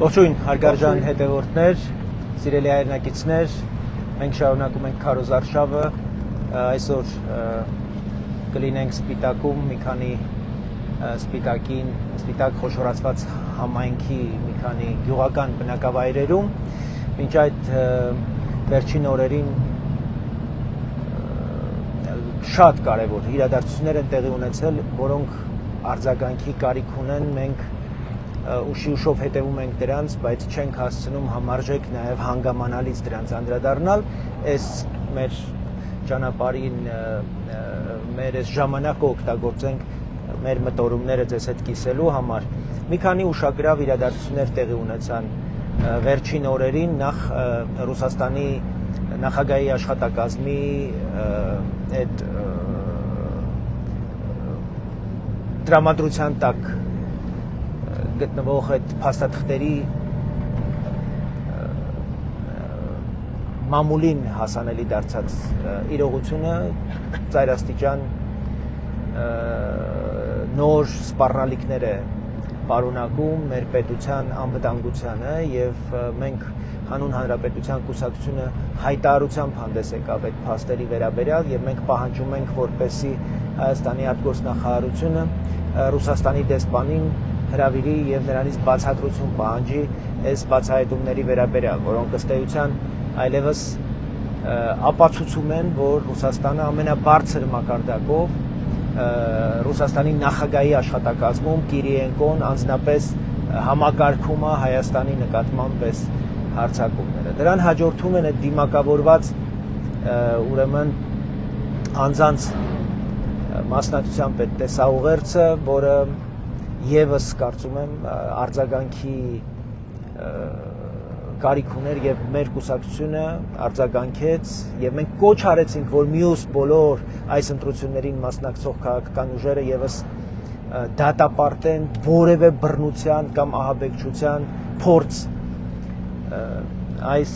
Ողջույն հարգարժան հետևորդներ, սիրելի հայրենակիցներ, մենք շարունակում ենք Քարոզ արշավը, այսօր կլինենք Սպիտակում մի քանի սպիտակ խոշորացված համայնքի մի քանի գյուղական բնակավայրերում, մինչ այդ վերջին օրերին շատ կարևոր իրադարձություններ են տեղի ունեցել, որոնք արձագանքի կարիք ունեն, մենք ուշով հետևում ենք դրանց, բայց չենք հասցնում համարժեք նաև հանգամանալից դրանց անդրադառնալ, այս մեր ճանապարհին մեր այս ժամանակը օգտագործենք մեր մտորումները ձեզ հետ կիսելու համար։ Մի քանի ուշագրավ իրադարձություններ տեղի ունեցան վերջին օրերին, նախ Ռուսաստանի նախագահի աշխատակազմի այդ տրամադրության տակ գտնվող այդ փաստաթղթերի մամուլին հասանելի դարձած իրողությունը ծայրաստիճան նոր սպառնալիքներ է պարունակում մեր պետության անվտանգությանը եւ մենք հանուն հանրապետության կուսակցությունը հայտարարությամբ հանդես եկավ այդ փաստերի վերաբերյալ եւ մենք պահանջում ենք որպեսզի Հայաստանի արտգործնախարարությունը Ռուսաստանի դեսպանին հրավիրի եւ նրանից բացատրություն պահանջի այս բացահայտումների վերաբերյալ, որոնք ըստ էության այլևս ապացուցում են, որ Ռուսաստանը ամենաբարձր մակարդակով Ռուսաստանի նախագահի աշխատակազմում Կիրիենկոն անձնապես համակարգում է Հայաստանի նկատմամբ այս հարձակումները։ Դրան հաջորդում են այդ դիմակավորված ուրեմն անձանց մասնակցությամբ այդ տեսաուղերձը, որը Եվս կարծում եմ արձագանքի կարիք ուներ եւ մեր կուսակցությունը արձագանքեց եւ մենք կոչ արեցինք, որ մյուս բոլոր այս ընտրություններին մասնակցող քաղաքական ուժերը եւս դատապարտեն որևէ բռնության կամ ահաբեկչության փորձ այս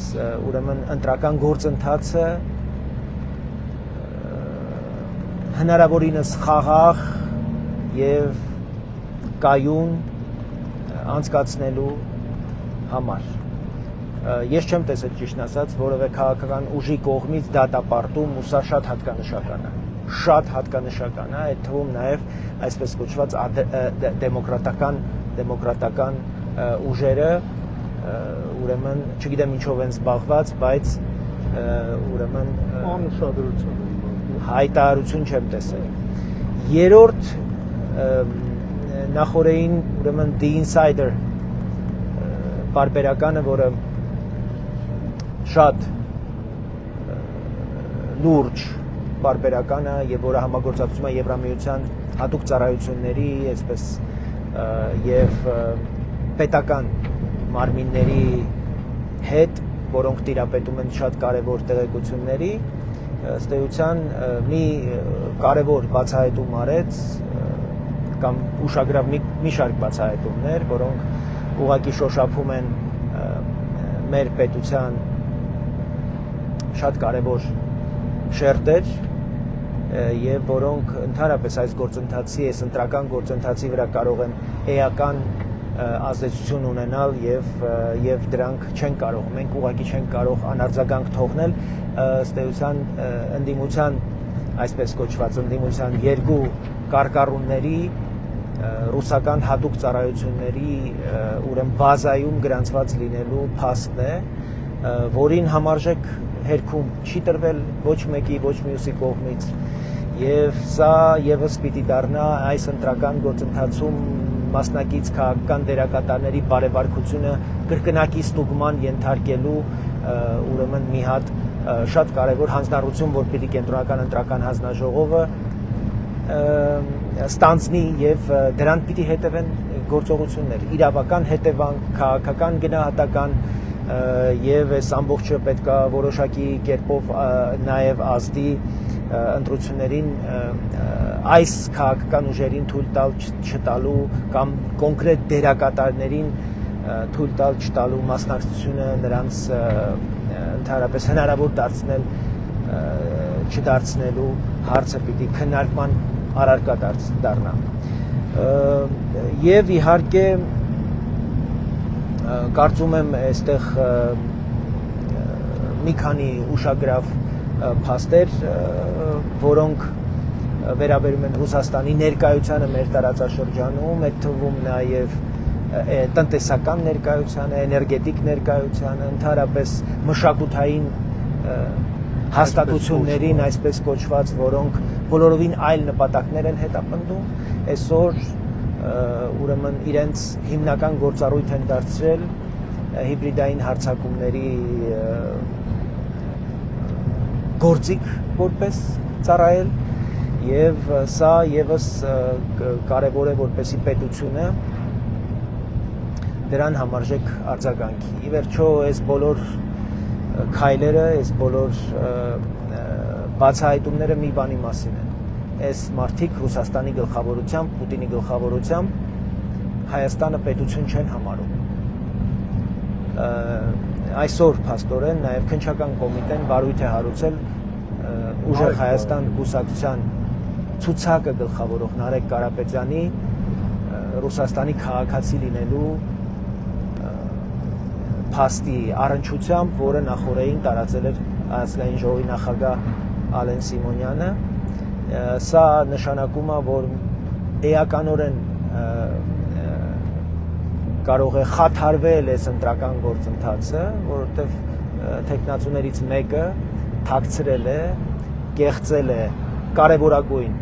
ուրեմն ընտրական գործընթացը հնարավորինս խաղաղ եւ կայուն անցկացնելու համար։ Ես չեմ տեսել ճիշտն ասած որևէ քաղաքական ուժի կողմից դատապարտում ու սա շատ հատկանշական է։ Շատ հատկանշական է, այդ թվում նաև այսպես կոչված դեմոկրատական ուժերը ուրեմն չգիտեմ ինչով են զբաղված, բայց ուրեմն հայտարարություն չեմ տեսել։ Երրորդ նախորդին ուրեմն The Insider պարբերականը, որը շատ լուրջ պարբերական է եւ որը համագործակցում է Եվրամիության հատուկ ծառայությունների, այսպես եւ պետական մարմինների հետ, որոնք տիրապետում են շատ կարևոր տեղեկությունների, ըստ էության մի կարևոր բացահայտում արեց կամ ուշագրավ մի շարք բացահայտումներ, որոնք ուղղակի շոշափում են մեր պետության շատ կարևոր շերտեր եւ որոնք ընդհանրապես այս գործընթացի, այս ընտրական գործընթացի վրա կարող են էական ազդեցություն ունենալ եւ դրանք չեն կարող, մենք ուղղակի չենք կարող անարձագանք թողնել ըստ էության ընդդիմության, այսպես կոչված ընդդիմության երկու կարկառունների ռուսական հատուկ ծառայությունների ուրեմն բազայում գրանցված լինելու փաստն է, որին համարժեք հերքում չի տրվել ոչ մեկի, ոչ մյուսի կողմից, եւ սա եւս պիտի դառնա այս ընտրական գործընթացում մասնակից քաղաքական դերակատարների բարեվարկությունը կրկնակի ստուգման ենթարկելու ուրեմն մի հատ շատ կարևոր հանձնառություն, որ պիտի կենտրոնական ընտրական հանձնաժողովը ստանձնի եւ դրան պիտի հետևեն գործողություններ, իրավական հետևանք, քաղաքական գնահատական եւ այս ամբողջը պետքա որոշակի կերպով նաեւ ազդի ընտրություններին այս քաղաքական ուժերին թույլ տալ չտալու կամ կոնկրետ դերակատարներին թույլ տալ չտալու մասնակցությունը նրանց ընդհանրապես հնարավոր դարձնել չդարձնելու հարցը պիտի քննարկման առարկա դառնա։ Եվ իհարկե կարծում եմ այստեղ մի քանի ուշագրավ փաստեր, որոնք վերաբերում են Ռուսաստանի ներկայությանը մեր տարածաշրջանում, այդ թվում նաև տնտեսական ներկայությանը, էներգետիկ ներկայությանը, ընդհանրապես մշակութային հաստատություններին, այսպես կոչված, որոնք բոլորովին այլ նպատակներ են հետապնդում, այսօր ուրեմն իրենց հիմնական գործառույթ են դարձրել հիբրիդային հարձակումների գործիք որպես ծառայել եւ սա եւս կարեւոր է որպեսի պետությունը դրան համարժեք արձագանքի։ Ի վերջո այս բոլոր քայլերը, այս բոլոր բացահայտումները մի բանի մասին են։ Այս մարդիկ Ռուսաստանի գլխավորությամբ, Պուտինի գլխավորությամբ Հայաստանը պետություն չեն համարում։ Այսօր փաստորեն նաև քննչական կոմիտեն վարույթ է հարուցել ուժեղ Հայաստան կուսակցության ցուցակը գլխավորող Նարեկ Կարապետյանի Ռուսաստանի քաղաքացի լինելու փաստի առնչությամբ, որը նախորդին տարածել էր Ազգային ժողովի նախագահ Ալեն Սիմոնյանը, սա նշանակում է, որ էականորեն կարող է խաթարվել այս ընտրական գործընթացը, որովհետև թեկնածուներից մեկը թաքցրել է, կեղծել է կարևորագույն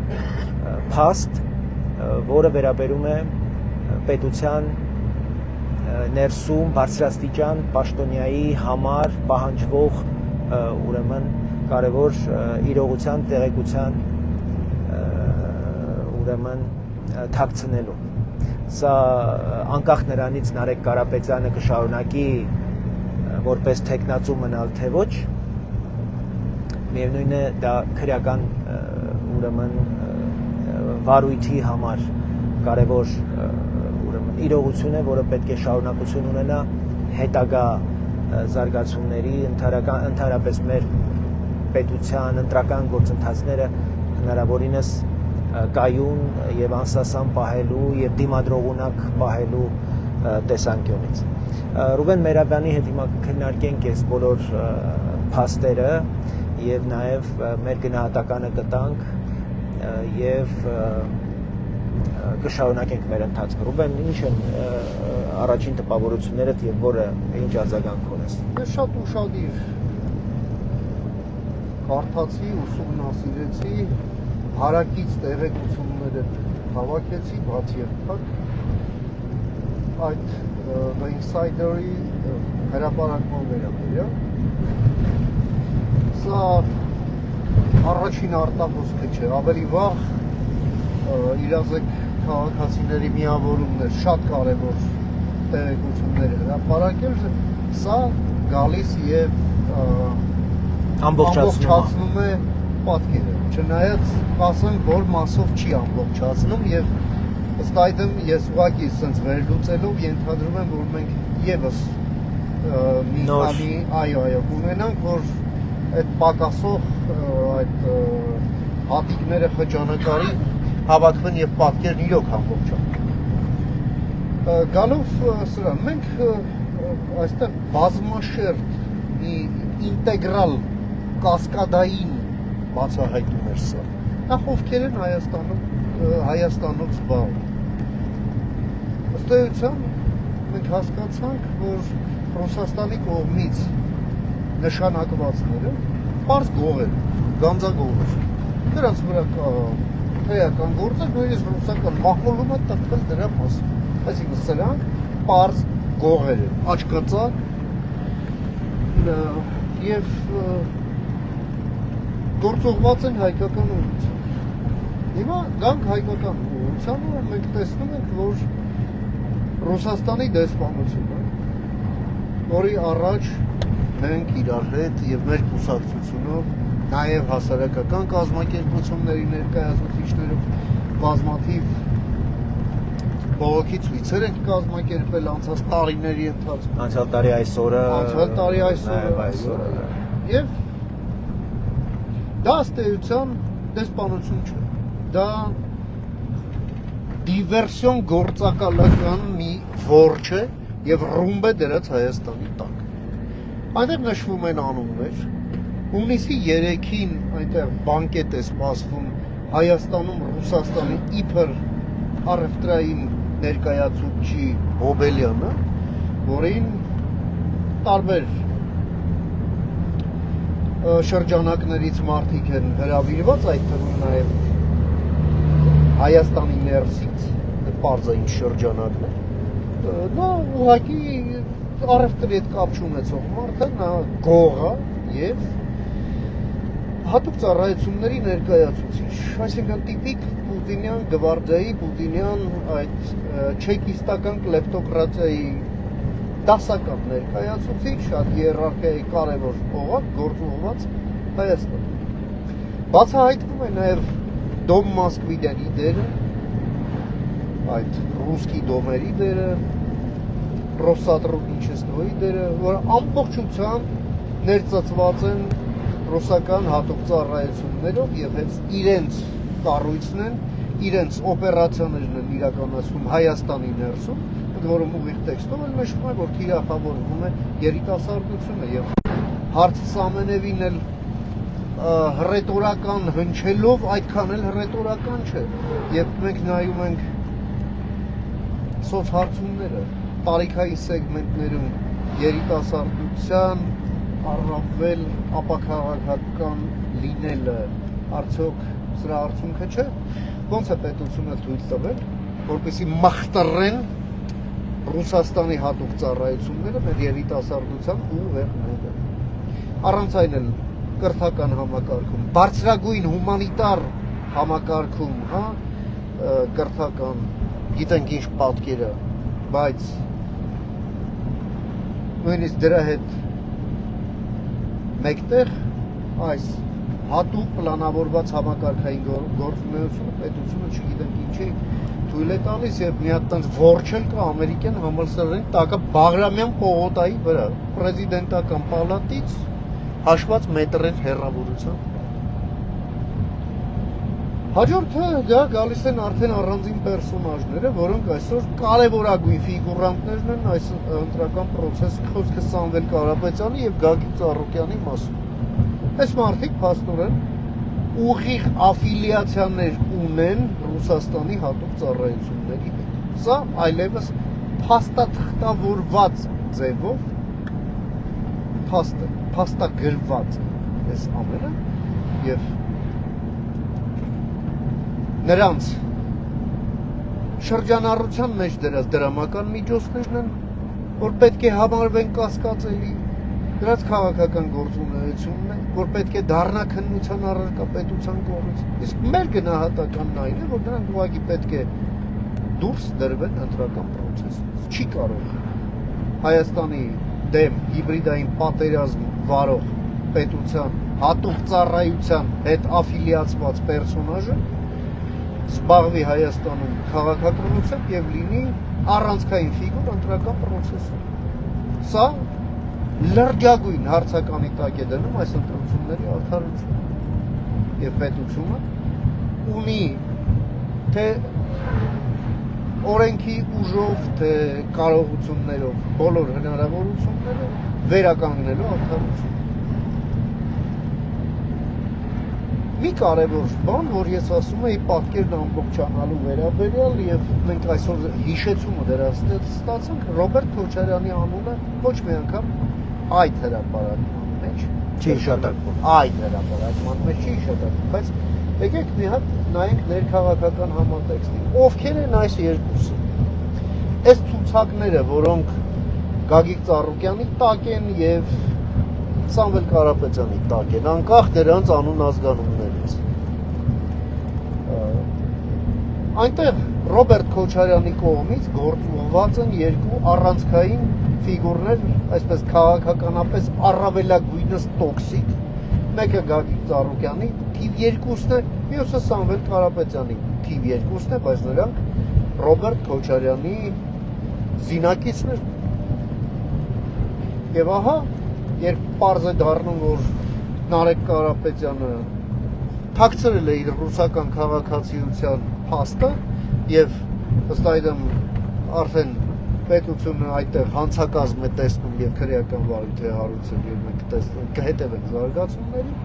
փաստ, որը վերաբերում է պետության ներսում բարձրաստիճան պաշտոնյայի համար պահանջվող ուրեմն կարևոր իրողության տեղեկության ուրեմն թաքցնելու։ Սա անկախ նրանից Նարեկ Կարապետյանը կշարունակի որպես թեկնածու մնալ թե ոչ, միևնույն է դա քրեական ուրեմն վարույթի համար կարևոր ուրեմն իրողություն է, որը պետք է շարունակություն ունենա հետագա զարգացումների, ընդհանրապես մեր պետության ընտրական գործընթացները հնարավորինս կայուն եւ անսասան պահելու եւ դիմադրողունակ պահելու տեսանկյունից։ Ռուբեն Մերաբյանի հետ հիմա քննարկենք այս բոլոր փաստերը եւ նաեւ մեր գնահատականը կտանք եւ կշարունակենք մեր ընթացքը։ Ռուբեն, ինչ են առաջին տպավորություններդ եւ որը ինչ արձագանք ունես։ Ես շատ ուշադիր կարդացի, ուսումնասիրեցի, հարակից տեղեկությունները հավաքեցի, բաց երբակ այդ The Insider-ի հրապարակման վերաբերյալ։ Սա առաջին արտահոսքը չէ, ավելի վաղ իրազեկ քաղաքացիների միավորումն է շատ կարևոր տեղեկություններ հրապարակել, սա գալիս եւ ամբողջացնում է պատկերը, չնայած ասեմ, որ մասով չի ամբողջացնում եւ ըստ այդմ ես ուղղակի սենց վերլուծելով ենթադրում եմ, որ մենք եւս մի քանի այո ունենանք, որ այդ պակասող այդ հատիկները խճանկարի հավաքվեն եւ պատկերն իրոք ամբողջանան։ Գալով սրան, մենք այստեղ բազմաշերտ մի ինտեգրալ կասկադային բացահայտում էր սա։ Նախ ովքեր են Հայաստանով զբաղվում։ Ըստ էության մենք հասկացանք, որ Ռուսաստանի կողմից նշանակվածները պարզ գողեր, գանձագողեր։ Դրանց վրա էական գործը նույնիսկ ռուսական մահմոլում է տպվել դրա մասին։ Այսինքն սրանք պարզ գողեր են, աչքածակ եւ գործողված են հայկական ուղղությամբ։ Հիմա գանք հայկական ուղղությամբ, որ մենք տեսնում ենք, որ Ռուսաստանի դեսպանությունը, որի առաջ մենք իրար հետ եւ մեր կուսակցությունով, նաեւ հասարակական կազմակերպությունների ներկայացուցիչներով բազմաթիվ բողոքի ցույցեր ենք կազմակերպել անցած տարիների ընթացքում։ Անցյալ տարի այսօրը եւ դա ըստ էության դեսպանություն չէ։ Դա դիվերսիոն գործակալական մի որջ է եւ ռումբ է դրած Հայաստանի տակ։ Այնտեղ նշվում են անուններ։ Հունիսի 3-ին այնտեղ բանկետ է սպասվում Հայաստանում Ռուսաստանի իբր առևտրային ներկայացուցիչ Հոբելյանը, որին տարբեր շրջանակներից մարդիկ են հրավիրված, այդ թվում նաև Հայաստանի ներսից պարզային շրջանակներ։ Նա ուղղակի առևտրի հետ կապ չունեցող մարդ է, նա գող է եւ հատուկ ծառայությունների ներկայացուցիչ, այսինքն տիպիկ պուտինյան գվարդիայի, պուտինյան այդ չեկիստական կլեպտոկրատիայի դասական ներկայացուցիչ, շատ հիերարխիայի կարևոր օղակ գործուղված Հայաստան։ Բացահայտվում է նաև Դոմ Մոսկվիդերի դերը, այդ ռուսկի դոմերի դերը, Ռոսատրուդնիչեստվոյի դերը, որը ամբողջությամբ ներծծված են ռուսական հատուկ ծառայություններով եւ հենց իրենց կառույցն են, իրենց օպերացիաներն են իրականացնում Հայաստանի ներսում, ընդ որում ուղիղ տեքստով էլ նշվում է, որ թիրախավորվում է երիտասարդությունը եւ հարցս ամենևին էլ հռետորական հնչելով այդքան էլ հռետորական չէ։ Եվ մենք նայում ենք սոցհարցումները տարիքային սեգմենտներում երիտասարդության առավել ապաքաղաքական լինելը արդյոք սրա արդյունքը չէ, ոնց է պետությունը թույլ տվել, որպեսզի մախտռեն Ռուսաստանի հատուկ ծառայությունները մեր երիտասարդության ուղեղները։ Առանց այն էլ կրթական համակարգում, բարձրագույն հումանիտար համակարգում, հա, կրթական, գիտենք ինչ պատկերը, բայց նույնիսկ դրա հետ մեկտեղ այս հատուկ պլանավորված համակարգային գործունեությունը պետությունը չգիտենք ինչի թույլ է տալիս եւ մի հատ տենց որջել կա ամերիկյան համալսարանի տակը Բաղրամյան պողոտայի վրա պրեզիդենտական պալատից հաշված մետրեր հեռավորությամբ։ Հաջորդը դա գալիս են արդեն առանձին պերսոնաժները, որոնք այսօր կարևորագույն ֆիգուրանտներն են այս ընտրական process-ի խոսքը Սամվել Կարապետյանի եւ Գագիկ Ծառուկյանի մասին։ Այս մարդիկ փաստորեն ուղիղ աֆիլիացիաներ ունեն Ռուսաստանի հատուկ ծառայությունների հետ։ Սա այլևս փաստաթղթավորված ձևով փաստագրված է այս ամենը եւ նրանց շրջանառության մեջ դրած դրամական միջոցներն են, որ պետք է համարվեն կասկածելի, դրանց քաղաքական գործունեությունն է, որ պետք է դառնա քննության առարկա պետության կողմից։ Իսկ մեր գնահատականն այն է, որ դրանք ուղղակի պետք է դուրս դրվեն ընտրական process-ից։ Չի կարող Հայաստանի դեմ հիբրիդային պատերազմ վարող պետության հատուկ ծառայության հետ աֆիլիացված պերսոնաժը զբաղվի Հայաստանում քաղաքականությամբ եւ լինի առանցքային ֆիգուր ընտրական process-ում։ Սա լրջագույն հարցականի տակ է դնում այս ընտրությունների արդարությունը։ Եվ պետությունը ունի թե օրենքի ուժով, թե կարողություններով, բոլոր հնարավորությունները վերականգնելու արդարություն։ Մի կարևոր բան, որ ես ասում եի պատկերն ամբողջանալու վերաբերյալ եւ մենք այսօր հիշեցումը դրա ստացանք, Ռոբերտ Քոչարյանի անունը ոչ մի անգամ այդ հրապարակման մեջ չի հիշատակվում։ Այդ հրապարակման մեջ չի հիշատակվում, բայց եկեք մի հատ նայենք ներքաղաքական համատեքստին։ Ովքեր են այս երկուսը։ Այս ցուցակները, որոնք Գագիկ Ծառուկյանի տակ են եւ Սամվել Կարապետյանի տակ են, անկախ դրանց անուն ազգանուններից։ Այնտեղ Ռոբերտ Քոչարյանի կողմից գործուղված են երկու առանցքային ֆիգուրներ, այսպես քաղաքականապես առավելագույնս տոքսիկ, մեկը Գագիկ Ծառուկյանի թիվ 2-ն է, մյուսը Սամվել Կարապետյանի թիվ 2-ն է, բայց նրանք Ռոբերտ Քոչարյանի զինակիցներ։ Եվ ահա, երբ պարզ է դառնում, որ Նարեկ Կարապետյանը թաքցրել է իր ռուսական քաղաքացիության փաստը եւ ըստ այդմ արդեն պետությունը այդտեղ հանցակազմ է տեսնում եւ քրեական վարույթ է հարուցել եւ մենք տեսնում կհետևենք զարգացումներին,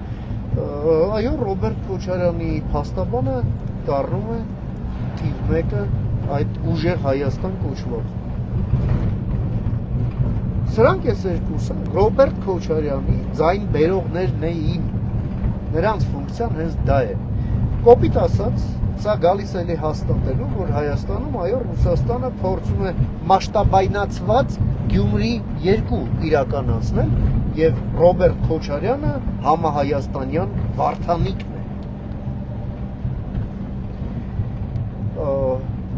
այո, Ռոբերտ Քոչարյանի փաստաբանը դառնում է թիվ 1-ը այդ ուժեղ Հայաստան կոչված։ Սրանք ես երկուսը Ռոբերտ Քոչարյանի ձայն բերողներն էին, նրանց ֆունկցիան հենց դա է։ Կոպիտ ասած, սա գալիս է հաստատելու, որ Հայաստանում, այո, Ռուսաստանը փորձում է մասշտաբայնացված Գյումրի 2 իրականացնել եւ Ռոբերտ Քոչարյանը համահայաստանյան Վարդանիկն է։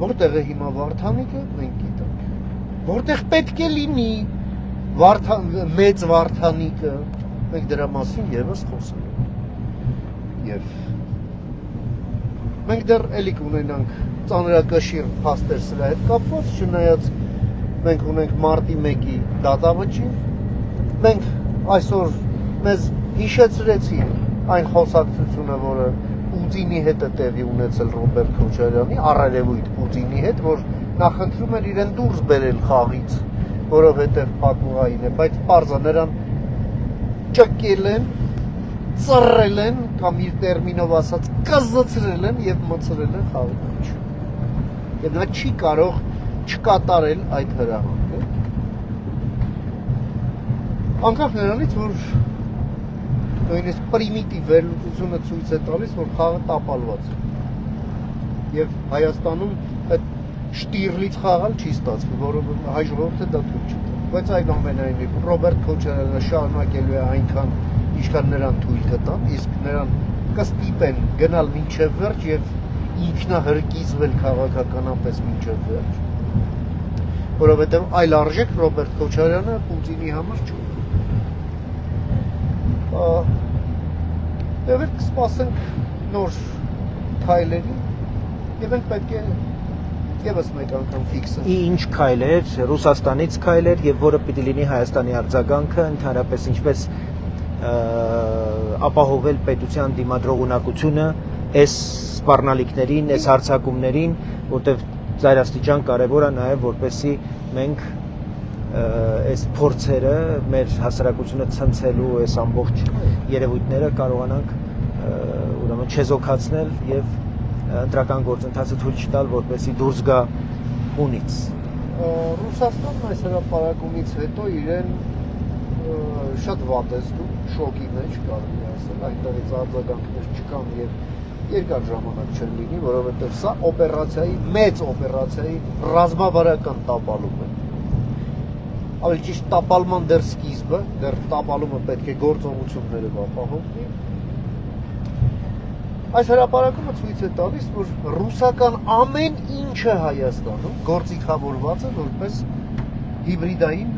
Որտեղ է հիմա Վարդանիկը, մենք գիտենք։ Որտեղ պետք է լինի մեծ Վարդանիկը, մենք դրա մասին եւս խոսել ենք։ Եվ մենք դեռ էլի կունենանք ծանրակշիռ փաստեր սրա հետ կապված, չնայած մենք ունենք մարտի 1-ի դատավճիռ, մենք այսօր մեզ հիշեցրեցին այն խոսակցությունը, որը Պուտինի հետ է տեղի ունեցել Ռոբերտ Քոչարյանի, առերևույթ Պուտինի հետ, որ նախընտրում էր իրեն դուրս բերել խաղից, որովհետև փակուղային է, բայց պարզա նրան ճկել են, ծռել են, կամ իր տերմինով ասած կզծրել են եւ մցրել են խաղի մեջ։ Եվ նա չի կարող չկատարել այդ հրահանգը։ Անկախ նրանից, որ նույնիսկ պրիմիտիվ վերլուծությունը ցույց է տալիս, որ խաղը տապալված է։ Եվ Հայաստանում այդ Շտիրլից խաղալ չի ստացվում, որովհետև հայ ժողովուրդը դա թույլ չի տա։ Բայց այնուամենայնիվ Ռոբերտ Քոչարյանը շարունակելու է այնքան, ինչքան նրան թույլ կտան, իսկ նրան կստիպեն գնալ մինչև վերջ եւ ինքնահրկիզվել քաղաքականապես մինչև վերջ, որովհետև այլ արժեք Ռոբերտ Քոչարյանը Պուտինի համար չունի։ Եվ մենք կսպասենք նոր քայլերի եւ մենք պետք է եւս մեկ անգամ ֆիքսենք։ Ինչ քայլեր, Ռուսաստանից քայլեր եւ որը պիտի լինի Հայաստանի արձագանքը, ընդհանրապես ինչպես ապահովել պետության դիմադրող ունակությունը այս սպառնալիքներին, այս հարձակումներին, որտեղ ծայրաստիճան կարևոր է նաեւ որպեսզի մենք այս փորձերը մեր հասարակությունը ցնցելու այս ամբողջ երևույթները կարողանանք ուրեմն չեզոքացնել եւ ընտրական գործընթացը թույլ չտալ, որպեսզի դուրս գա ունից։ Ռուսաստանն այս հրապարակումից հետո իրեն շատ վատ է զգում, շոկի մեջ կարելի է ասել, այնտեղից արձագանքներ չկան եւ երկար ժամանակ չեն լինի, որովհետեւ սա օպերացիայի, մեծ օպերացիայի ռազմավարական տապալում է։ Ավելի ճիշտ տապալման դեռ սկիզբը, դեռ տապալումը պետք է գործողություններով ապահովի։ Այս հրապարակումը ցույց է տալիս, որ ռուսական ամեն ինչը Հայաստանում գործիքավորված է որպես հիբրիդային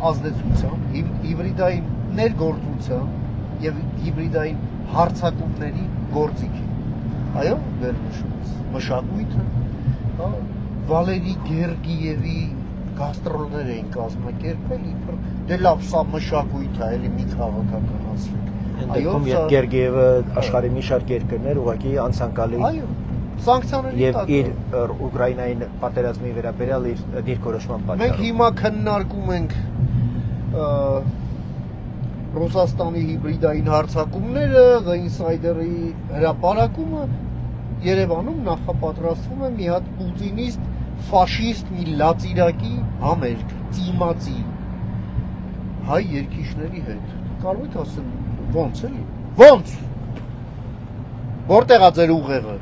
ազդեցության, հիբրիդային ներգործության եւ հիբրիդային հարձակումների գործիքի։ Այո, վերնշուց մշակույթը, Վալերի Գերգիևի գաստրոլներ էին կազմակերպել, իբր դե լավ, սա մշակույթ է, էլի մի քաղաքականացրեք։ Այո, Գերգիևը աշխարհի մի շարք երկրներ ուղղակի անցանկալի։ Այո, սանկցիաների եւ իր Ուկրաինային պատերազմի վերաբերյալ իր դիրքորոշման պատճառով։ Մենք հիմա քննարկում ենք Ռուսաստանի հիբրիդային հարձակումները, The Insider-ի հրապարակումը, Երևանում նախապատրաստվում է մի հատ պուտինիստ, ֆաշիստ մի լացիրակի համերգ, ծիմացի հայ երկիշների հետ։ Կարող եք ասել ո՞նց էլի։ Ո՞նց։ Որտեղ է ձեր ուղեղը։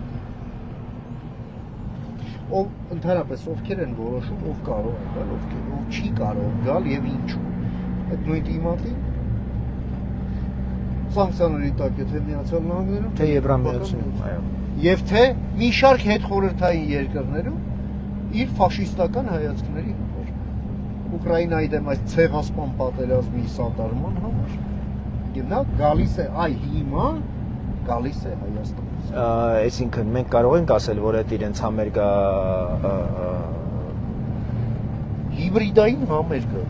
Ով ընդհանրապես ովքեր են որոշում, ով կարող է գալ, ով չի կարող գալ եւ ինչու։ Այդ նույն դիմատին սանկցիաների տակ է թե Միացյալ Նահանգներում, թե Եվրամիությունում, այո։ Եվ թե մի շարք հետխորհրդային երկրներում իր ֆաշիստական հայացքների համար, Ուկրաինայի դեմ այս ցեղասպան պատերազմի սատարման համար, եւ նա գալիս է հիմա գալիս է Հայաստանից։ Այսինքն մենք կարող ենք ասել, որ այդ իրենց համերգա հիբրիդային համերգը,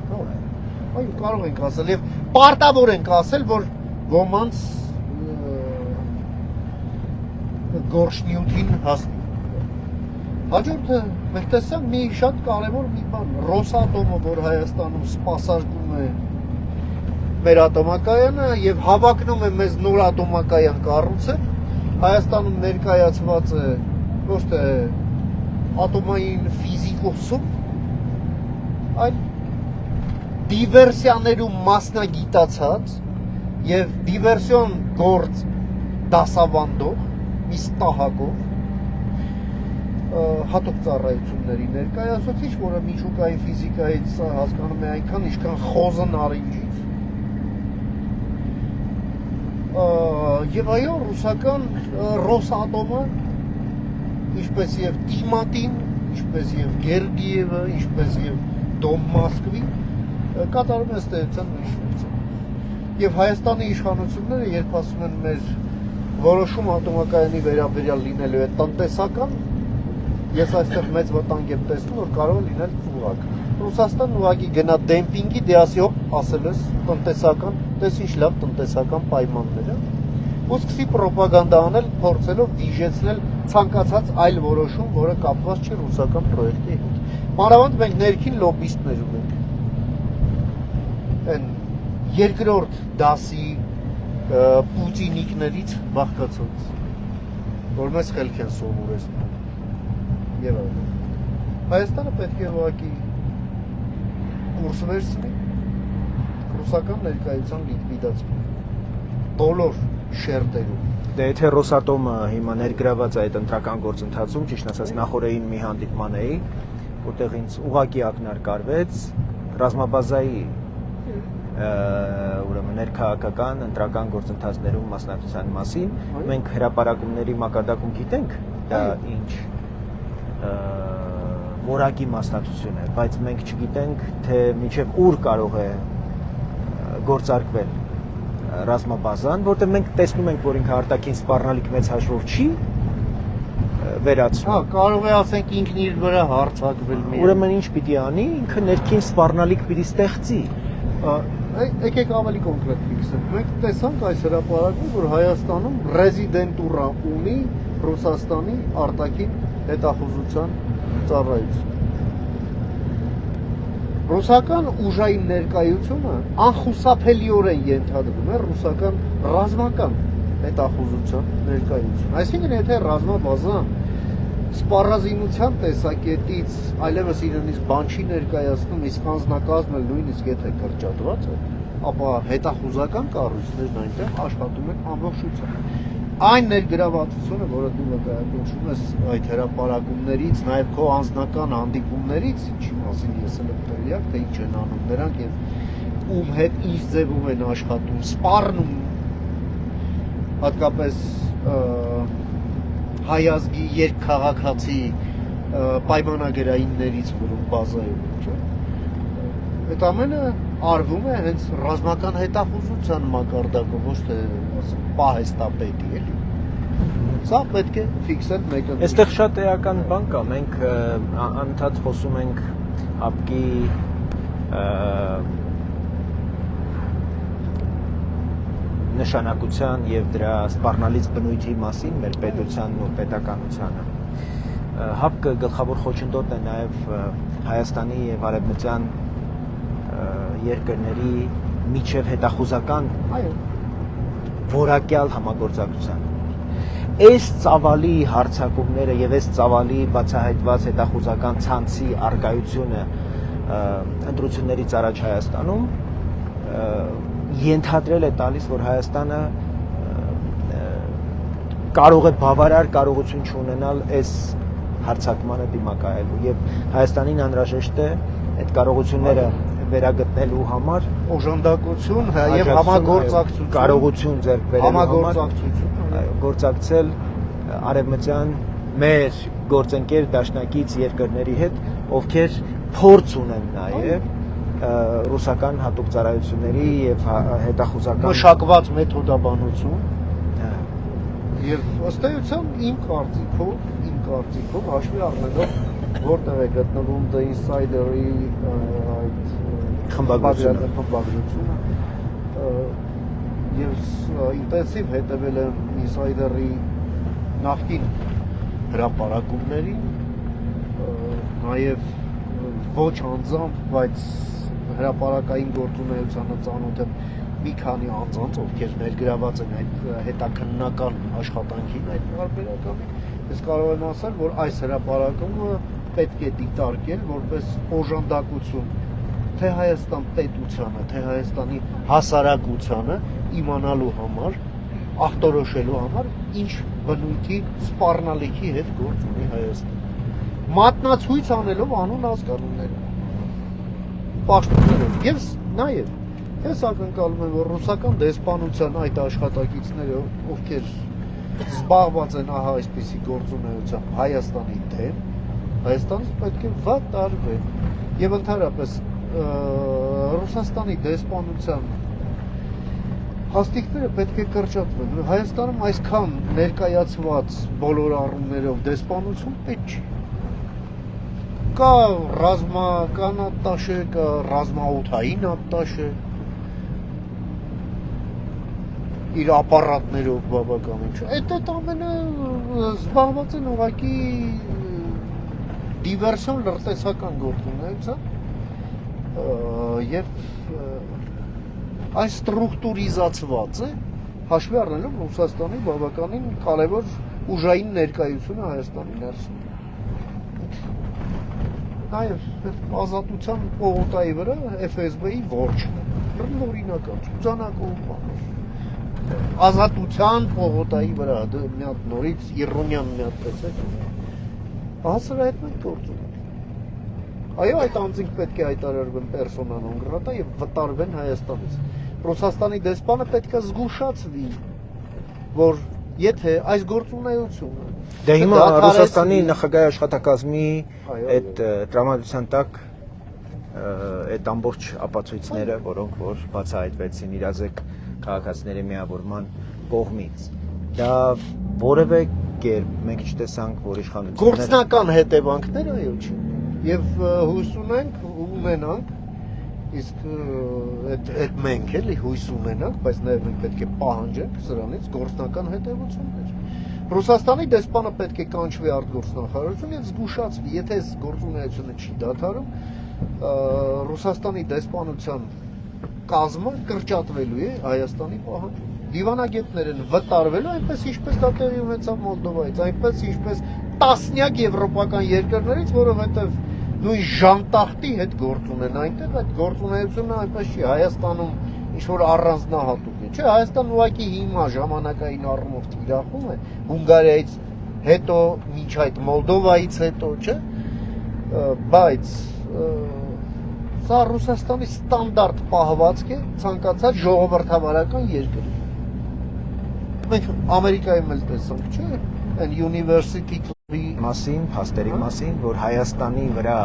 այո, կարող ենք ասել եւ պարտավոր ենք ասել, որ ոմանց Գորշնյութին հասնի։ Հաջորդը մենք տեսանք մի շատ կարևոր մի բան, Ռոսատոմը, որ Հայաստանում սպասարկում է մեր ատոմակայանը եւ հավակնում է մեզ նոր ատոմակայան կառուցել։ Հայաստանում ներկայացված է ոչ թե ատոմային ֆիզիկոսում, այլ դիվերսիաներում մասնագիտացած եւ դիվերսիոն գործ դասավանդող մի ստահակով հատուկ ծառայությունների ներկայացուցիչ, որը միջուկային ֆիզիկայից հասկանում է այնքան, ինչքան խոզը նարինջից։ Եվ այո, ռուսական Ռոսատոմը, ինչպես եւ Տիմատին, ինչպես եւ Գերգիևը, ինչպես եւ Դոմ Մոսկվի, կատարում է ըստ էության նույն ֆունկցիա։ Եվ Հայաստանի իշխանությունները, երբ ասում են մեր որոշում ատոմակայանի վերաբերյալ լինելու է տնտեսական, ես այստեղ մեծ վտանգ եմ տեսնում, որ կարող է լինել ուղղակ։ Ռուսաստանն ուղղակի գնա դեմպինգի, դե ասի հոп ասել ես տնտեսական, տես ինչ լավ տնտեսական պայմաններ է, ու սկսի ռոպագանդա անել, փորձելով վիժեցնել ցանկացած այլ որոշում, որը կապված չի ռուսական պրոյեկտի հետ։ Մանավանդ մենք ներքին լոբիստներ ունենք։ Այն երկրորդ դասի պուտինիկներից բաղկացած, որ մեզ խելք են սովորեցնում։ Եվ այլն։ Հայաստանը պետք է ուղղակի կուրս վերցնի ռուսական ներկայության լիկվիդացման բոլոր շերտերում։ Դե եթե Ռոսատոմը հիմա ներգրաված է այդ ընտրական գործընթացում, ճիշտ ասած նախորդին մի հանդիպման էի, որտեղ ինձ ուղղակի ակնարկարվեց ռազմաբազայի ուրեմն ներքաղաքական ընտրական գործընթացներում մասնակցության մասին։ Մենք հրապարակումների մակարդակում գիտենք դա ինչ որակի մասնակցություն է, բայց մենք չգիտենք, թե մինչև ուր կարող է գործարկվել ռազմաբազան, որտեղ մենք տեսնում ենք, որ ինքը արտաքին սպառնալիք մեծ հաշվով չի վերացնում։ Հա, կարող է ասենք ինքն իր վրա հարձակվել մի։ Ուրեմն ինչ պիտի անի, ինքը ներքին սպառնալիք պիտի ստեղծի։ Եկեք ավելի կոնկրետ ֆիքսենք։ Մենք տեսանք այս հրապարակում, որ Հայաստանում ռեզիդենտուրա ունի Ռուսաստանի արտաքին հետախուզության ծառայություն։ Ռուսական ուժային ներկայությունը անխուսափելիորեն ենթադրում է ռուսական ռազմական հետախուզության ներկայություն։ Այսինքն, եթե ռազմաբազան սպառազինության տեսակետից այլևս իրենից բան չի ներկայացնում, իսկ անձնակազմը նույնիսկ եթե կրճատված է, ապա հետախուզական կառույցներն այնտեղ աշխատում են ամբողջությամբ։ Այն ներգրավվածությունը, որը դու վկայակոչում ես այդ հրապարակումներից, նաև քո անձնական հանդիպումներից, ինչի մասին ես էլ եմ տեղյակ, թե ինչ են անում նրանք եւ ում հետ ինչ ձևով են աշխատում, սպառնում հատկապես հայազգի երկքաղաքացի պայմանագրայիններից, որոնք բազայում են, չէ՞։ Այդ ամենը արվում է հենց ռազմական հետախուզության մակարդակով, ոչ թե պահեստապետի, էլի։ Սա պետք է ֆիքսել մեկը։ Այստեղ շատ էական բան կա, մենք անընդհատ խոսում ենք ՀԱՊԿ-ի նշանակության եւ դրա սպառնալից բնույթի մասին մեր պետությանն ու պետականությանը։ ՀԱՊԿ-ը գլխավոր խոչընդոտ է նաեւ Հայաստանի եւ Արևմտյան երկրների միջև հետախուզական որակյալ համագործակցության։ Այս ծավալի հարձակումները եւ այս ծավալի բացահայտված հետախուզական ցանցի արկայությունը ընտրություններից առաջ Հայաստանում ենթադրել է տալիս, որ Հայաստանը կարող է բավարար կարողություն չունենալ այս հարձակմանը դիմակայելու եւ Հայաստանին անհրաժեշտ է այդ կարողությունները վերագտնելու համար օժանդակություն եւ համագործակցություն, կարողություն ձեռք բերելու համար գործակցել արևմտյան մեր գործընկեր դաշնակից երկրների հետ, ովքեր փորձ ունեն նաեւ ռուսական հատուկ ծառայությունների եւ հետախուզական մշակված մեթոդաբանություն եւ ըստ էության իմ կարծիքով հաշվի առնելով որտեղ է գտնվում The Insider-ի այդ խմբագրությունը եւ ինտենսիվ հետեւել եմ Insider-ի նախկին հրապարակումներին նաև ոչ անձամբ, բայց հրապարակային գործունեությանը ծանոթ եմ մի քանի անձանց, ովքեր ներգրաված են այդ հետաքննական աշխատանքին, այդ տարբերակամի, ես կարող եմ ասել, որ այս հրապարակումը պետք է դիտարկել որպես օժանդակություն թե Հայաստան պետությանը, թե Հայաստանի հասարակությանը իմանալու համար, ախտորոշելու համար, ինչ բնույթի սպառնալիքի հետ գործ ունի Հայաստանը։ Մատնացույց անելով անուն ազգանունները, պաշտոններով եւ նաեւ ես ակնկալում եմ, որ ռուսական դեսպանության այդ աշխատակիցները, ովքեր զբաղված են ահա այսպիսի գործունեությամբ Հայաստանի դեմ, Հայաստանից պետք է վատարվեն եւ ընդհանրապես Ռուսաստանի դեսպանության հաստիկները պետք է կրճատվեն։ Հայաստանում այսքան ներկայացված բոլոր առումներով դեսպանություն պետք չի։ Կա ռազմական ատաշե, կա ռազմաօդային ատաշե, իր ապարատներով բավականին չէ։ Այդ ամենը զբաղված են ուղղակի դիվերսիոն լրտեսական գործունեությամբ եւ այս ստրուկտուրիզացված է հաշվի առնելով Ռուսաստանի բավականին կարևոր ուժային ներկայությունը Հայաստանի ներսում։ Նաև ազատության պողոտայի վրա FSB-ի որջն է, օրինական ցուցանակով ազատության պողոտայի վրա մի հատ նորից Իռոնյան մի հատ տեսեք, հասրա հետ մենք գործ ունենք։ Այո, այդ անձինք պետք է հայտարարվեն պերսոնա նոն գրատա եւ վտարվեն Հայաստանից։ Ռուսաստանի դեսպանը պետք է զգուշացվի, որ եթե այս գործունեությունը Դե հիմա Ռուսաստանի նախագահի աշխատակազմի այդ տրամադրության տակ այդ ամբողջ ապացույցները, որոնք որ բացահայտվեցին իրազեկ քաղաքացիների միավորման կողմից, դա որևէ կերպ մենք չտեսանք, որ իշխանությունները գործնական հետևանքներ այո չի։ Եվ հույս ունենանք, իսկ այդ մենք էլի հույս ունենանք, բայց նաև մենք պետք է պահանջենք սրանից գործնական հետևություններ։ Ռուսաստանի դեսպանը պետք է կանչվի արտգործնախարարություն եւ զգուշացվի, եթե այս գործունեությունը չի դադարում, Ռուսաստանի դեսպանության կազմը կրճատվելու է Հայաստանի պահանջում։ Դիվանագետներ են վտարվելու, այնպես ինչպես դա տեղի ունեցավ Մոլդովայից, այնպես ինչպես տասնյակ եվրոպական երկրներից, որովհետեւ նույն ժանտախտի հետ գործ ունեն այնտեղ, այդ գործունեությունը այնպես չի Հայաստանում ինչ որ առանձնահատուկ է։ Չէ, Հայաստան ուղղակի հիմա ժամանակային առումով թիրախում է Հունգարիայից հետո, մինչ այդ Մոլդովայից հետո, չէ, բայց սա Ռուսաստանի ստանդարտ պահվածք է ցանկացած ժողովրդավարական երկրի։ Մենք Ամերիկայում էլ տեսանք, չէ, այն University Club-ի մասին, փաստերի մասին, որ Հայաստանի վրա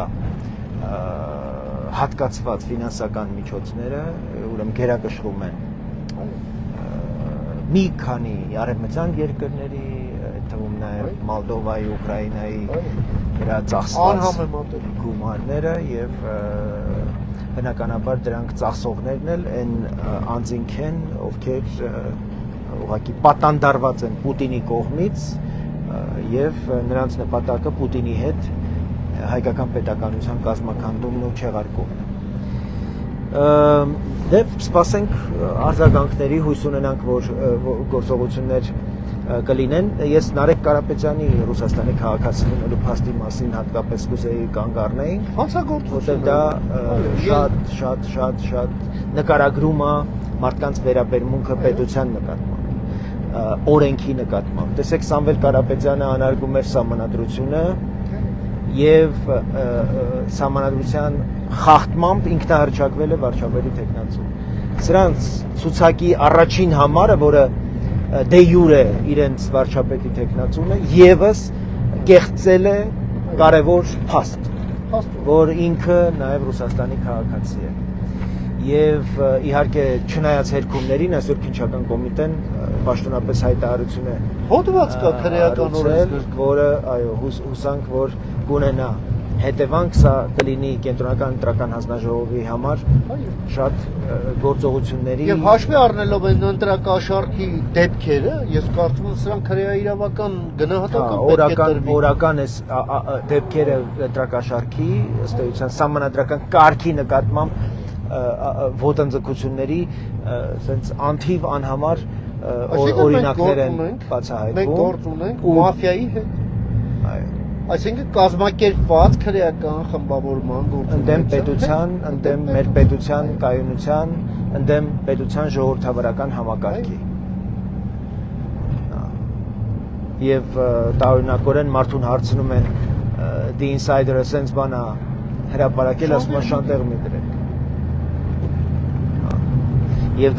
հատկացված ֆինանսական միջոցները ուրեմն գերակշռում են մի քանի արևմտյան երկրների, թվում նաև Մոլդովայի, Ուկրաինայի դրա ծախսված գումարները եւ բնականաբար դրանք ծախսողներն էլ այն անձինք են, ովքեր ուղղակի պատանդարված են Պուտինի կողմից եւ նրանց նպատակը Պուտինի հետ հայկական պետականության կազմակերպումն ու չեղարկումն է։ Դե սպասենք արձագանքների, հույս ունենանք, որ գործողություններ կլինեն։ Ես Նարեկ Կարապետյանի Ռուսաստանի քաղաքացի լինելու փաստի մասին հատկապես կուզեի կանգ առնեինք, հանցագործություն դա շատ նկարագրում է մարդկանց վերաբերմունքը պետության նկատմամբ, օրենքի նկատմամբ։ Տեսեք, Սամվել Կարապետյանը անարգում էր սահմանադրությունը եւ սահմանադրության խախտմամբ ինքնահռչակվել է վարչապետի տեխնացու։ Սրանց ցուցակի առաջին համարը, որը դե յուրե իրենց վարչապետի տեխնացուն է, եւս կեղծել է կարևոր փաստ, որ ինքը նաեւ Ռուսաստանի քաղաքացի է։ Եվ իհարկե չնայած հերքումներին, այսօր քննչական կոմիտեն պաշտոնապես հայտարարություն է հոդված կա քրեական օրենսգրքում, որը այո հուսանք որ կունենա հետևանք սա կլինի կենտրոնական ընտրական հանձնաժողովի համար Այո։ շատ գործողությունների Եվ հաշվի առնելով այն ընտրակաշարքի դեպքերը, ես կարծում եմ սրանք քրեաիրավական գնահատական օրական էս դեպքերը ընտրակաշարքի ըստ էության սահմանադրական կարգի նկատմամբ ոտնձգությունների ասենց անթիվ անհամար օրինակներ են բացահայտվում։ Մենք գործ ունենք մաֆիայի հետ։ Այո։ Այսինքն կազմակերպված քրեական խմբավորման ընդդեմ պետության, ընդդեմ մեր պետության կայունության, ընդդեմ պետության ժողովրդավարական համակարգի։ Եվ տարօրինակորեն մարդուն հարցնում են The Insider-ը sense բանա հրապարակել, ասում է շանտեղ մի դրեք։ Եվ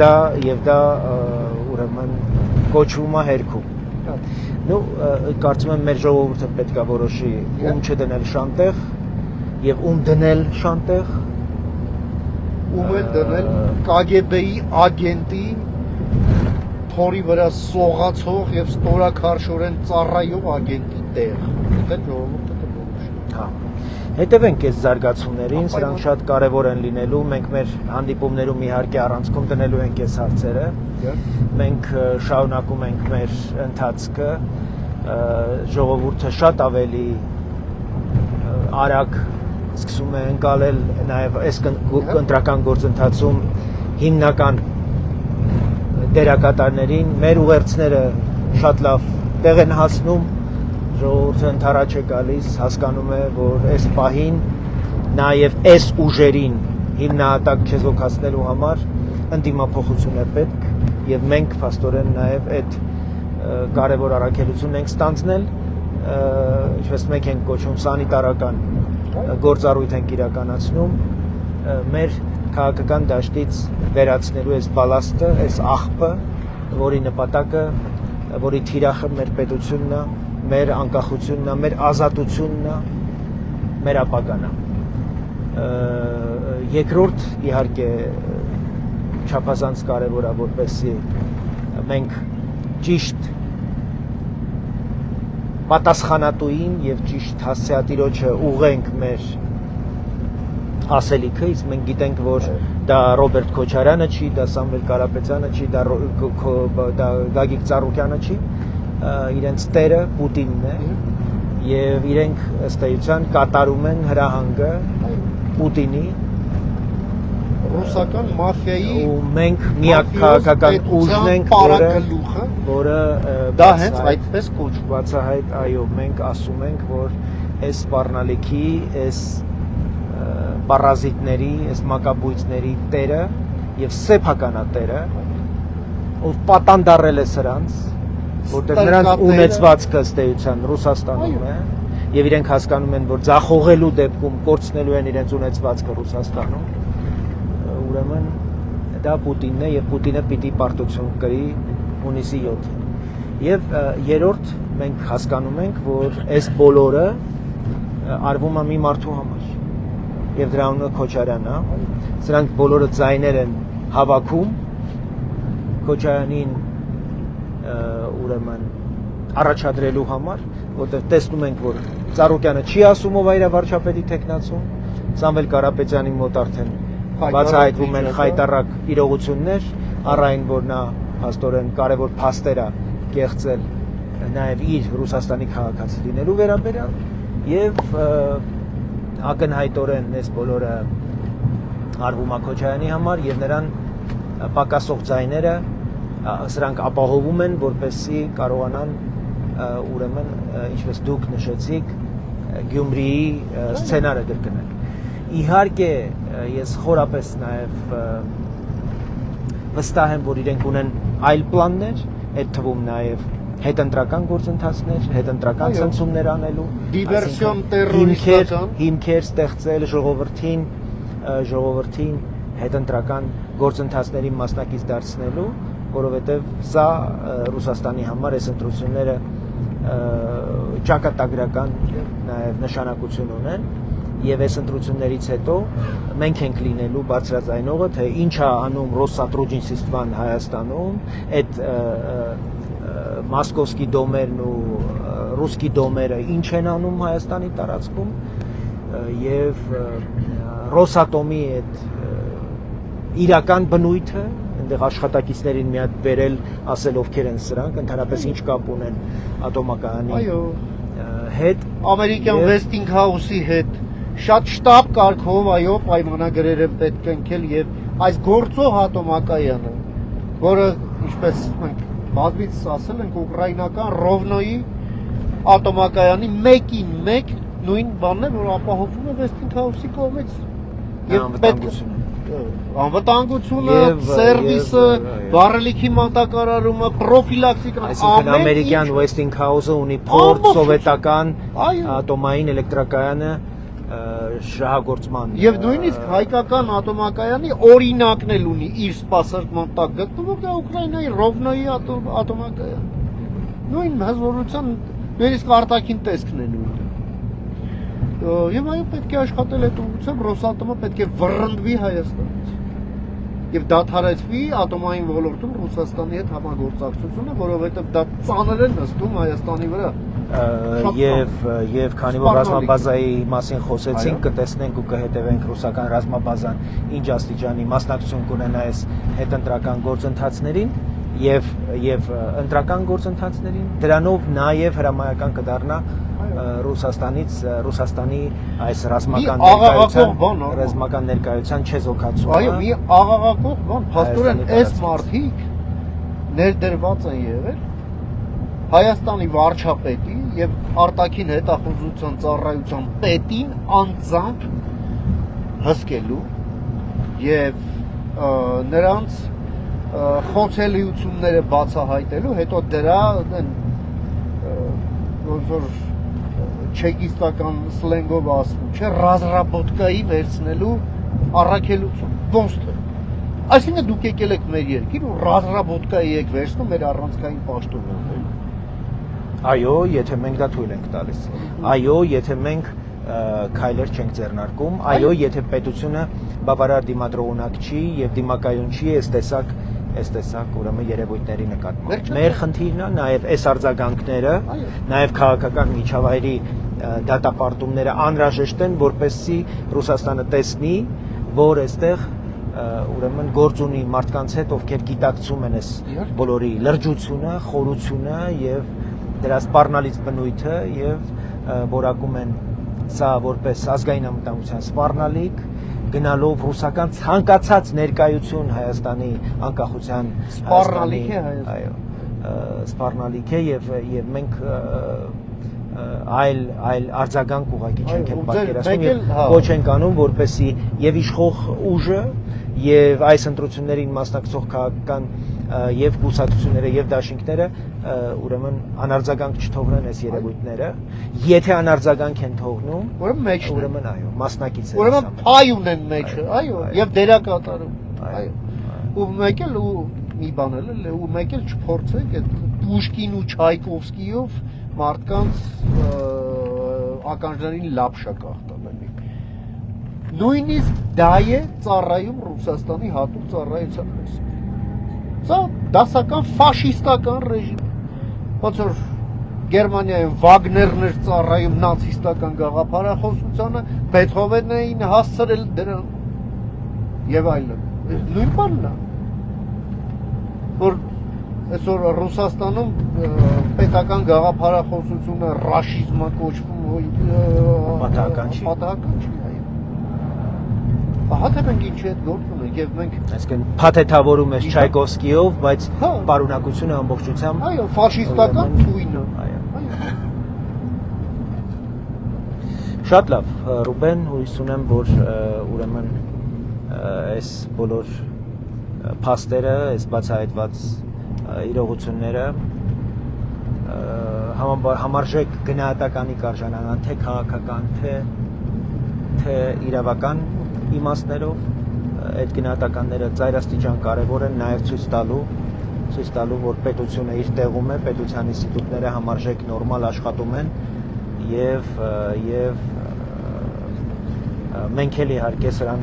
դա ուրեմն կոչվում է հերքում։ Ну, կարծում եմ մեր ժողովուրդը պետք է որոշի ում չդնել շանտեղ եւ ում դնել շանտեղ, ում էլ դնել KGB-ի ագենտի փորի վրա սողացող եւ ստորաքարշորեն ծառայող ագենտի տեղ։ Դա ժողովուրդը կորոշի։ Հա։ Հետևենք այս զարգացումներին, սրանք շատ կարևոր են լինելու, մենք մեր հանդիպումներում իհարկե առանցքում դնելու ենք այս հարցերը։ Մենք շարունակում ենք մեր ընթացքը, ժողովուրդը շատ ավելի արագ սկսում է ընկալել նաև այս ընտրական գործընթացում հիմնական դերակատարներին, մեր ուղերձները շատ լավ տեղ են հասնում, ժողովուրդը ընդառաջ է գալիս, հասկանում է, որ այս պահին նաև այս ուժերին հիմնահատակ չեզոքացնելու համար ընդդիմափոխություն է պետք եւ մենք փաստորեն նաև այդ կարևոր առաքելությունն ենք ստանձնել, ինչպես մենք ենք կոչում սանիտարական գործառույթ ենք իրականացնում մեր քաղաքական դաշտից վերացնելու այս բալաստը, այս աղբը, որի նպատակը, որի թիրախը մեր պետությունն է, մեր անկախությունն է, մեր ազատությունն է, մեր ապագան է։ Երկրորդ իհարկե չափազանց կարևոր է, որպեսզի մենք ճիշտ պատասխանատուին եւ ճիշտ հասցեատիրոջը ուղենք մեր ասելիքը, իսկ մենք գիտենք, որ դա Ռոբերտ Քոչարյանը չի, դա Սամվել Կարապետյանը չի, դա Գագիկ Ծառուկյանը չի, իրենց տերը Պուտինն է եւ իրենք ըստ էության կատարում են հրահանգը Պուտինի ռուսական մաֆիայի ու մենք միակ քաղաքական ուժն ենք, որը դա հենց այդպես կոչվում։ Բացահայտ, այո, մենք ասում ենք, որ այս սպառնալիքի, այս պարազիտների, այս մակաբույծների տերը եւ սեփականատերը, ով պատանդարել է սրանց, որտեղ նրանց ունեցվածքը ըստ էության Ռուսաստանում է եւ իրենք հասկանում են, որ ձախողելու դեպքում կորցնելու են իրենց ունեցվածքը Ռուսաստանում, ուրեմն դա Պուտինն է եւ Պուտինը պիտի պարտություն կրի հունիսի 7-ին։ Եվ երրորդ մենք հասկանում ենք, որ այս բոլորը արվում է մի մարդու համար եւ դրա անունը Քոչարյանն է։ Սրանք բոլորը ձայներ են հավաքում Քոչարյանին ուրեմն առաջադրելու համար, որտեղ տեսնում ենք, որ Ծառուկյանը չի ասում ով է իր վարչապետի տեխնացուն, Սամվել Կարապետյանի մոտ արդեն բացահայտվում են խայտառակ իրողություններ, առայն որ նա փաստորեն կարևոր փաստեր է կեղծել նաև իր Ռուսաստանի քաղաքացի լինելու վերաբերյալ եւ ակնհայտորեն այս բոլորը արվում է Քոչարյանի համար եւ նրան պակասող ձայները սրանք ապահովում են, որպեսզի կարողանան ուրեմն ինչպես դուք նշեցիք Գյումրիի սցենարը կրկնել։ Իհարկե ես խորապես նաև վստահ եմ, որ իրենք ունեն այլ պլաններ, այդ թվում նաև հետընտրական գործընթացներ, հետընտրական ցնցումներ անելու, դիվերսիոն տերորիստական հիմքեր ստեղծել ժողովրդին հետընտրական գործընթացների մասնակից դարձնելու, որովհետև սա Ռուսաստանի համար այս ընտրությունները ճակատագրական նաև նշանակություն ունեն եւ այս ընտրություններից հետո մենք ենք լինելու բարձրաձայնողը, թե ինչ է անում Ռոսատրուջինսիստվան Հայաստանում, այդ մոսկովսկի դոմերն ու ռուսկի դոմերը ինչ են անում Հայաստանի տարածքում եւ Ռոսատոմի այդ իրական բնույթը, այնտեղ աշխատակիցներին մի հատ բերել, ասել ովքեր են սրանք, ընդհանրապես ինչ կապ ունեն ատոմակայանի հետ, ամերիկյան Westinghouse-ի հետ շատ շտապ կարգով, այո, պայմանագրեր են պետք կնքել եւ այս գործող ատոմակայանը, որը ինչպես մենք բազմիցս ասել ենք, ուկրաինական Ռովնոյի ատոմակայանի 1-ին 1 նույն բանն է, որ ապահովում է Westinghouse-ի կողմից եւ անվտանգությունը, սերվիսը, վառելիքի մատակարարումը, պրոֆիլակտիկան, այսինքն ամերիկյան Westinghouse-ը ունի փորձ սովետական ատոմային էլեկտրակայանը շահագործման եւ նույնիսկ հայկական ատոմակայանի օրինակն էլ ունի իր սպասարկման տակ գտնվող, դա Ուկրաինայի Ռովնոյի ատոմակայան։ Նույն հզորության նույնիսկ արտաքին տեսքն են ունի։ Եվ այո, պետք է աշխատել այդ ուղղությամբ, Ռոսատոմը պետք է վռնդվի Հայաստանից եւ դադարեցվի ատոմային ոլորտում Ռուսաստանի հետ համագործակցությունը, որովհետեւ դա ծանր է նստում Հայաստանի վրա։ Եվ քանի որ ռազմաբազայի մասին խոսեցինք, կտեսնենք ու կհետևենք ռուսական ռազմաբազան ինչ աստիճանի մասնակցություն կունենա այս հետընտրական գործընթացներին եւ ընտրական գործընթացներին, դրանով նաեւ հրամայական կդառնա Ռուսաստանի այս ռազմական ներկայության չեզոքացումը։ Այո, մի աղաղակող բան, փաստորեն այս մարդիկ ներդրված են եղել Հայաստանի վարչապետի եւ արտաքին հետախուզության ծառայության պետին անձամբ հսկելու եւ նրանց խոցելիությունները բացահայտելու, հետո դրա ոնց որ չեկիստական սլենգով ասում, չէ, ռազրաբոտկայի վերցնելու առաքելություն, ոնց այսինքն դուք եկել եք մեր երկիր ու ռազրաբոտկայի եք վերցնում մեր առանցքային պաշտոնը։ Այո, եթե մենք դա թույլ ենք տալիս։ Այո, եթե մենք քայլեր չենք ձեռնարկում, այո, եթե պետությունը բավարար դիմադրողունակ չի եւ դիմակայուն չի այս տեսակ ուրեմն երևույթների նկատմամբ։ Մեր խնդիրն է նաեւ այս արձագանքները, նաեւ քաղաքական միջավայրի դատապարտումները անհրաժեշտ են, որպեսզի Ռուսաստանը տեսնի, որ այստեղ ուրեմն գործ ունի մարդկանց հետ, ովքեր գիտակցում են այս բոլորի լրջությունը, խորությունը եւ դրա սպառնալից բնույթը եւ որակում են սա որպես ազգային անվտանգության սպառնալիք, գնալով ռուսական ցանկացած ներկայություն Հայաստանի անկախության սպառնալիք է Հայաստան։ Այո, սպառնալիք է եւ մենք այլ արձագանք ուղղակի չենք պատկերացնում եւ ոչ ենք անում, որպեսզի եւ իշխող ուժը եւ այս ընտրություններին մասնակցող քաղաքական եւ կուսակցությունները եւ դաշինքները ուրեմն անարձագանք չթողնեն այս երևույթները, եթե անարձագանք են թողնում, ուրեմն այո, մասնակից են։ Ուրեմն փայ ունեն մեջը, այո, եւ դերակատարում, այո։ Ու մեկ էլ ու մի բան էլ ու մեկ էլ չփորձեք այդ Պուշկին ու Չայկովսկիով մարդկանց ականջներին լապշա կախտալի։ Նույնիսկ դա է ծառայում Ռուսաստանի հատուկ ծառայության պես։ Սա դասական ֆաշիստական ռեժիմ։ Ոնց որ Գերմանիայում Վագներն էր ծառայում նացիստական գաղափարախոսությանը, Բեթհովենն էին հասցրել դրան եւ այլն։ Նույն բանն է։ Որ այսօր Ռուսաստանում պետական գաղափարախոսությունը ռաշիզմա կոչվում, պատահական չի։ Պատահական չի։ Ահա թե մենք ինչի հետ գործ ունենք եւ մենք այսինքն փաթեթավորում ես Չայկովսկիով, բայց պարունակությունը ամբողջությամբ այո, ֆաշիստական թույնը։ Այո։ Շատ լավ, Ռուբեն, հույս ունեմ, որ ուրեմն այս բոլոր փաստերը, այս բացահայտված իրողությունները համարժեք գնահատականի կարժանանան թե քաղաքական, թե իրավական իմաստներով, այդ գնահատականները ծայրաստիճան կարևոր են նաև ցույց տալու, որ պետությունը իր տեղում է, պետության ինստիտուտները համարժեք նորմալ աշխատում են եւ մենք էլ իհարկե սրան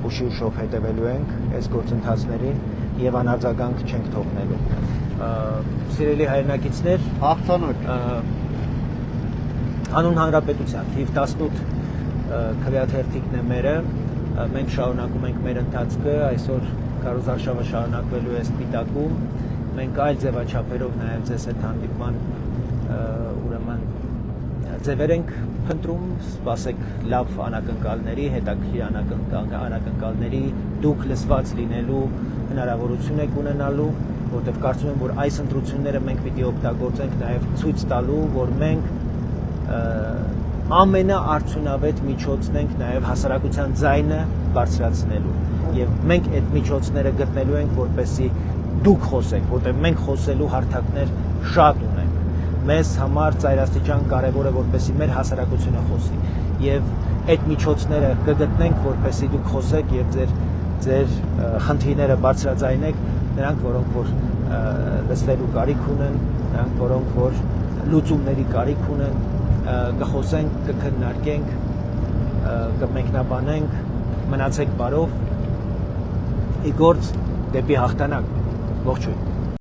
ուշով հետևելու ենք այս գործընթացներին եւ անարձագանք չենք թողնելու։ Սիրելի հայրենակիցներ, հաղթանակ Հանուն Հանրապետության թիվ 18 քվեաթերթիկն է մերը, մենք շարունակում ենք մեր ընթացքը, այսօր քարոզարշավը շարունակվելու է Սպիտակում, մենք այլ ձևաչափերով նաև ձեզ հետ հանդիպման ուրեմն ձևեր ենք փնտրում, սպասեք լավ անակնկալների, հետաքրքիր անակնկալների, դուք լսված լինելու հնարավորություն եք ունենալու, որտեղ կարծում եմ, որ այս ընտրությունները մենք պիտի օգտագործենք նաև ցույց տալու, որ մենք ամենաարդյունավետ միջոցն ենք նաև հասարակության ձայնը բարձրացնելու եւ մենք այդ միջոցները գտնելու ենք, որպեսզի դուք խոսեք, որտեղ մենք խոսելու հարթակներ շատ ունենք։ Մեզ համար ծայրաստիճան կարևոր է, որպեսզի մեր հասարակությունը խոսի եւ այդ միջոցները կգտնենք, որպեսզի դուք խոսեք եւ ձեր խնդիրները բարձրաձայնեք, նրանք, որոնք որ լսվելու կարիք ունեն, նրանք, որոնք որ լուծումների կարիք ունեն, կխոսենք, կքննարկենք, կմեկնաբանենք, մնացեք բարով, ի գործ դեպի հաղթանակ, ողջույն։